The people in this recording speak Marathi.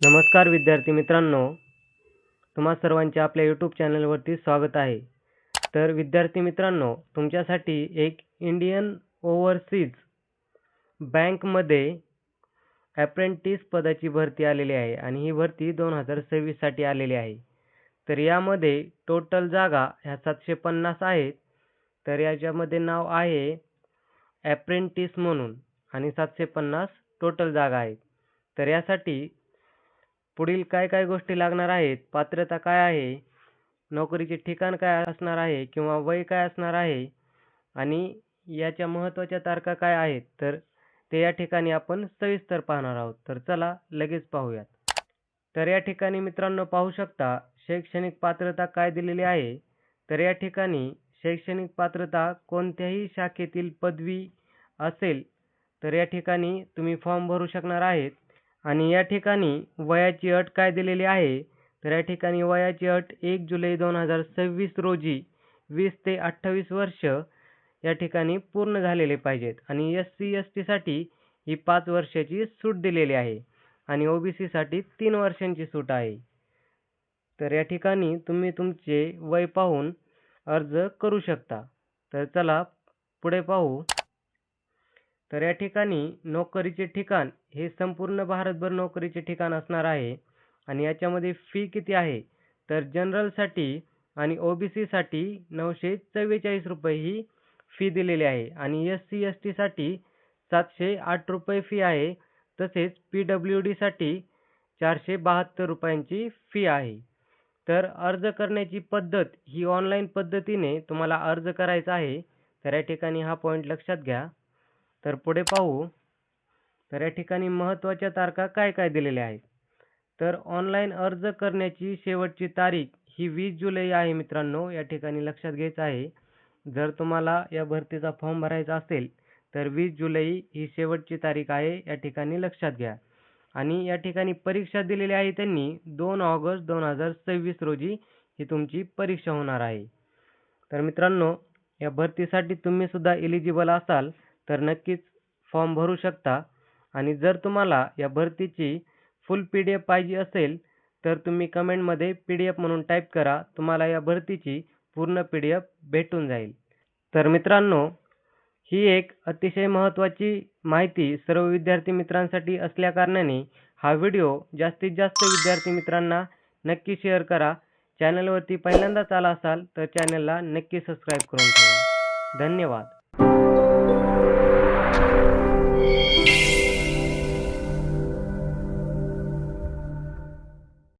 नमस्कार विद्यार्थी मित्रांनो, तुम्हा सर्वांचे आपल्या यूट्यूब चॅनलवरती स्वागत आहे। तर विद्यार्थी मित्रांनो, तुमच्यासाठी एक इंडियन ओव्हरसीज बँकमध्ये अप्रेंटिस पदाची भरती आलेली आहे आणि ही भरती 2026 साठी आलेली आहे। तर यामध्ये टोटल जागा ह्या 750 आहेत। तर याच्यामध्ये नाव आहे अप्रेंटिस म्हणून आणि 750 टोटल जागा आहेत। तर यासाठी पुढील काय काय गोष्टी लागणार आहेत, पात्रता काय आहे, नोकरीचे ठिकाण काय असणार आहे किंवा वय काय असणार आहे आणि याच्या महत्त्वाच्या तारखा काय आहेत, तर ते या ठिकाणी आपण सविस्तर पाहणार आहोत। तर चला लगेच पाहूयात। तर या ठिकाणी मित्रांनो पाहू शकता शैक्षणिक पात्रता काय दिलेली आहे। तर या ठिकाणी शैक्षणिक पात्रता कोणत्याही शाखेतील पदवी असेल तर या ठिकाणी तुम्ही फॉर्म भरू शकणार आहेत। आणि या ठिकाणी वयाची अट काय दिलेली आहे, तर या ठिकाणी वयाची अट 1 जुलै 2026 रोजी 20 ते 28 वर्ष या ठिकाणी पूर्ण झालेले पाहिजेत आणि SC/ST साठी ही 5 वर्षाची सूट दिलेली आहे आणि OBC साठी 3 वर्षांची सूट आहे। तर या ठिकाणी तुम्ही तुमचे वय पाहून अर्ज करू शकता। तर चला पुढे पाहू। तर या ठिकाणी नोकरीचे ठिकाण हे संपूर्ण भारतभर नोकरीचे ठिकाण असणार आहे आणि याच्यामध्ये फी किती आहे, तर जनरलसाठी आणि OBC साठी 944 रुपये ही फी दिलेली आहे आणि SC/ST साठी 708 रुपये फी आहे। तसेच PWD साठी 472 रुपयांची फी आहे। तर अर्ज करण्याची पद्धत ही ऑनलाईन पद्धतीने तुम्हाला अर्ज करायचा आहे। तर या ठिकाणी हा पॉईंट लक्षात घ्या। तर पुढे पाहू। तर या ठिकाणी महत्त्वाच्या तारखा काय काय दिलेल्या आहेत, तर ऑनलाईन अर्ज करण्याची शेवटची तारीख ही 20 जुलै आहे मित्रांनो, या ठिकाणी लक्षात घ्यायचं आहे। जर तुम्हाला या भरतीचा फॉर्म भरायचा असेल तर 20 जुलै ही शेवटची तारीख आहे, या ठिकाणी लक्षात घ्या। आणि या ठिकाणी परीक्षा दिलेली आहे त्यांनी 2 ऑगस्ट 2026 रोजी ही तुमची परीक्षा होणार आहे। तर मित्रांनो, या भरतीसाठी तुम्ही सुद्धा एलिजिबल असाल तर नक्कीच फॉर्म भरू शकता आणि जर तुम्हाला या भरतीची फुल PDF पाहिजे असेल तर तुम्ही कमेंटमध्ये PDF म्हणून टाईप करा, तुम्हाला या भरतीची पूर्ण PDF भेटून जाईल। तर मित्रांनो, ही एक अतिशय महत्त्वाची माहिती सर्व विद्यार्थी मित्रांसाठी असल्याकारणाने हा व्हिडिओ जास्तीत जास्त विद्यार्थी मित्रांना नक्की शेअर करा। चॅनलवरती पहिल्यांदाच आला असाल तर चॅनलला नक्की सबस्क्राईब करून ठेवा। धन्यवाद।